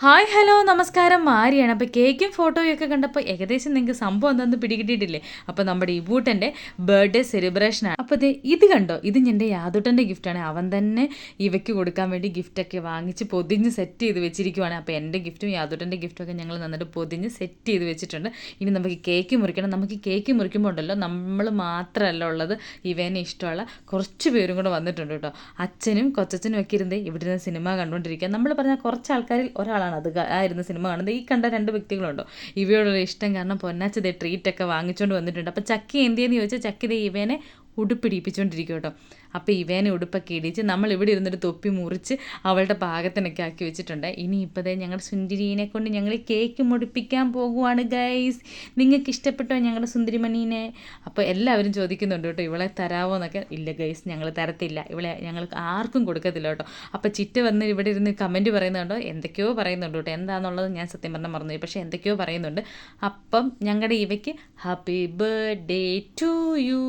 Hi hello നമസ്കാരം മാരിയാണ്. അപ്പോൾ കേക്കും ഫോട്ടോയൊക്കെ കണ്ടപ്പോൾ ഏകദേശം നിങ്ങൾക്ക് സംഭവം എന്താണെന്ന് പിടികിട്ടിയിട്ടില്ലേ? അപ്പോൾ നമ്മുടെ ഇബൂട്ടൻ്റെ ബർത്ത്ഡേ സെലിബ്രേഷനാണ്. അപ്പോൾ ഇത് കണ്ടോ, ഇത് എൻ്റെ യാദൂട്ടൻ്റെ ഗിഫ്റ്റാണ്. അവൻ തന്നെ ഇവയ്ക്ക് കൊടുക്കാൻ വേണ്ടി ഗിഫ്റ്റൊക്കെ വാങ്ങിച്ച് പൊതിഞ്ഞ് സെറ്റ് ചെയ്ത് വെച്ചിരിക്കുവാണ്. അപ്പോൾ എൻ്റെ ഗിഫ്റ്റും യാദൂട്ടൻ്റെ ഗിഫ്റ്റൊക്കെ ഞങ്ങൾ നന്നിട്ട് പൊതിഞ്ഞ് സെറ്റ് ചെയ്ത് വെച്ചിട്ടുണ്ട്. ഇനി നമുക്ക് കേക്ക് മുറിക്കണം. നമുക്ക് കേക്ക് മുറിക്കുമ്പോൾ ഉണ്ടല്ലോ, നമ്മൾ മാത്രമല്ല ഉള്ളത്, ഇവനെ ഇഷ്ടമുള്ള കുറച്ച് പേരും കൂടെ വന്നിട്ടുണ്ട് കേട്ടോ. അച്ഛനും കൊച്ചച്ഛനും ഒക്കെ ഇരുന്ന് ഇവിടെ നിന്ന് സിനിമ കണ്ടുകൊണ്ടിരിക്കുക. നമ്മൾ പറഞ്ഞാൽ കുറച്ച് ആൾക്കാരിൽ ഒരാളാണ് അത് ആയിരുന്നു സിനിമ കാണുന്നത്. ഈ കണ്ട 2 വ്യക്തികളുണ്ടോ, ഇവയോടുള്ള ഇഷ്ടം കാരണം പൊന്നാച്ചതേ ട്രീറ്റൊക്കെ വാങ്ങിച്ചുകൊണ്ട് വന്നിട്ടുണ്ട്. അപ്പോൾ ചക്കി എന്തിയെന്ന് ചോദിച്ചാൽ ചക്കിതേ ഇവനെ ഉടുപ്പിടിപ്പിച്ചുകൊണ്ടിരിക്കും കേട്ടോ. അപ്പോൾ ഇവേനെ ഉടുപ്പൊക്കെ ഇടിച്ച് നമ്മൾ ഇവിടെ ഇരുന്നൊരു തൊപ്പി മുറിച്ച് അവളുടെ പാകത്തിനൊക്കെ ആക്കി വെച്ചിട്ടുണ്ട്. ഇനി ഇപ്പോഴേ ഞങ്ങളുടെ സുന്ദരീനെ കൊണ്ട് ഞങ്ങൾ കേക്ക് മുടിപ്പിക്കാൻ പോകുവാണ് ഗൈസ്. നിങ്ങൾക്ക് ഇഷ്ടപ്പെട്ടോ ഞങ്ങളുടെ സുന്ദരിമണീനെ? അപ്പോൾ എല്ലാവരും ചോദിക്കുന്നുണ്ട് കേട്ടോ, ഇവളെ തരാമോ എന്നൊക്കെ. ഇല്ല ഗൈസ്, ഞങ്ങൾ തരത്തില്ല, ഇവളെ ഞങ്ങൾ ആർക്കും കൊടുക്കത്തില്ല കേട്ടോ. അപ്പോൾ ചിറ്റ വന്ന് ഇവിടെ ഇരുന്ന് കമൻറ്റ് പറയുന്നുണ്ടോ, എന്തൊക്കെയോ പറയുന്നുണ്ട് കേട്ടോ. എന്താണെന്നുള്ളത് ഞാൻ സത്യം പറഞ്ഞാൽ മറന്നുപോയി, പക്ഷേ എന്തൊക്കെയോ പറയുന്നുണ്ട്. അപ്പം ഞങ്ങളുടെ ഇവയ്ക്ക് ഹാപ്പി ബർത്ത്ഡേ ടു യു.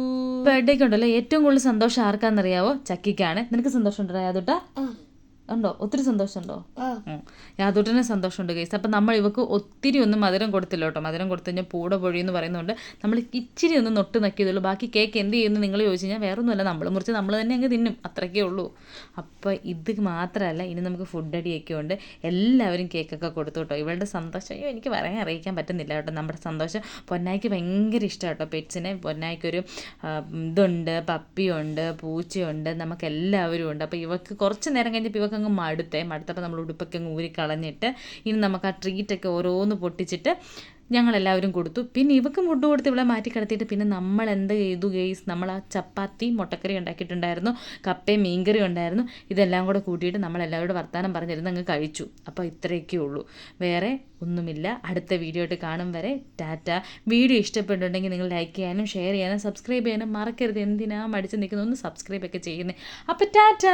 ബർത്ത്ഡേക്ക് ഉണ്ടല്ലോ ഏറ്റവും കൂടുതൽ സന്തോഷം ആർക്കാണെന്നറിയാവോ? ചക്കിക്കാണ്. നിനക്ക് സന്തോഷമുണ്ടോ യാദൂട്ടാ? ഉണ്ടോ? ഒത്തിരി സന്തോഷമുണ്ടോ? യാദൂട്ടിന് സന്തോഷമുണ്ട് ഗൈസ്. അപ്പം നമ്മൾ ഇവക്ക് ഒത്തിരി ഒന്നും മധുരം കൊടുത്തില്ല കേട്ടോ. മധുരം കൊടുത്തു കഴിഞ്ഞാൽ പൂട പൊഴിയെന്ന് പറയുന്നുണ്ട്. നമ്മൾ ഇച്ചിരി ഒന്ന് നൊട്ട് നക്കിയതുള്ളൂ. ബാക്കി കേക്ക് എന്ത് ചെയ്യുന്നു നിങ്ങൾ ചോദിച്ചു കഴിഞ്ഞാൽ വേറെ ഒന്നുമല്ല, നമ്മൾ മുറിച്ച് നമ്മൾ തന്നെ അങ്ങ് തിന്നും, അത്രയ്ക്കേ ഉള്ളൂ. അപ്പോൾ ഇത് മാത്രമല്ല, ഇനി നമുക്ക് ഫുഡ് അടിയൊക്കെ ഉണ്ട്. എല്ലാവരും കേക്കൊക്കെ കൊടുത്തു കേട്ടോ. ഇവളുടെ സന്തോഷം എനിക്ക് പറയാൻ അറിയിക്കാൻ പറ്റുന്നില്ല കേട്ടോ. നമ്മുടെ സന്തോഷം പൊന്നായിക്ക് ഭയങ്കര ഇഷ്ടമാണ് കേട്ടോ പെറ്റ്സിനെ. പൊന്നായിക്കൊരു ഇതുണ്ട്, പപ്പിയുണ്ട്, പൂച്ചയുണ്ട്, നമുക്ക് എല്ലാവരും ഉണ്ട്. അപ്പോൾ ഇവക്ക് കുറച്ച് നേരം കഴിഞ്ഞപ്പോൾ ഇവക്ക് അങ്ങ് മടുത്തപ്പോൾ നമ്മൾ ഉടുപ്പൊക്കെ അങ്ങ് ഊരി കളഞ്ഞിട്ട് ഇനി നമുക്ക് ആ ട്രീറ്റൊക്കെ ഓരോന്ന് പൊട്ടിച്ചിട്ട് ഞങ്ങളെല്ലാവരും കൊടുത്തു. പിന്നെ ഇവക്ക് ഫുഡ് കൊടുത്ത് ഇവിടെ മാറ്റി കിടത്തിയിട്ട് പിന്നെ നമ്മൾ എന്ത് ചെയ്തു ഗെയ്സ്, നമ്മൾ ആ ചപ്പാത്തി മുട്ടക്കറി ഉണ്ടാക്കിയിട്ടുണ്ടായിരുന്നു, കപ്പയും മീൻകറി ഉണ്ടായിരുന്നു. ഇതെല്ലാം കൂടെ കൂട്ടിയിട്ട് നമ്മളെല്ലാവരോടും വർത്താനം പറഞ്ഞിരുന്ന് അങ്ങ് കഴിച്ചു. അപ്പോൾ ഇത്രയൊക്കെ ഉള്ളൂ, വേറെ ഒന്നുമില്ല. അടുത്ത വീഡിയോ ആയിട്ട് കാണും വരെ ടാറ്റ. വീഡിയോ ഇഷ്ടപ്പെട്ടിട്ടുണ്ടെങ്കിൽ നിങ്ങൾ ലൈക്ക് ചെയ്യാനും ഷെയർ ചെയ്യാനും സബ്സ്ക്രൈബ് ചെയ്യാനും മറക്കരുത്. എന്തിനാ മടിച്ച് നിൽക്കുന്നത്, ഒന്ന് സബ്സ്ക്രൈബ് ഒക്കെ ചെയ്യുന്നത്. അപ്പോൾ ടാറ്റ.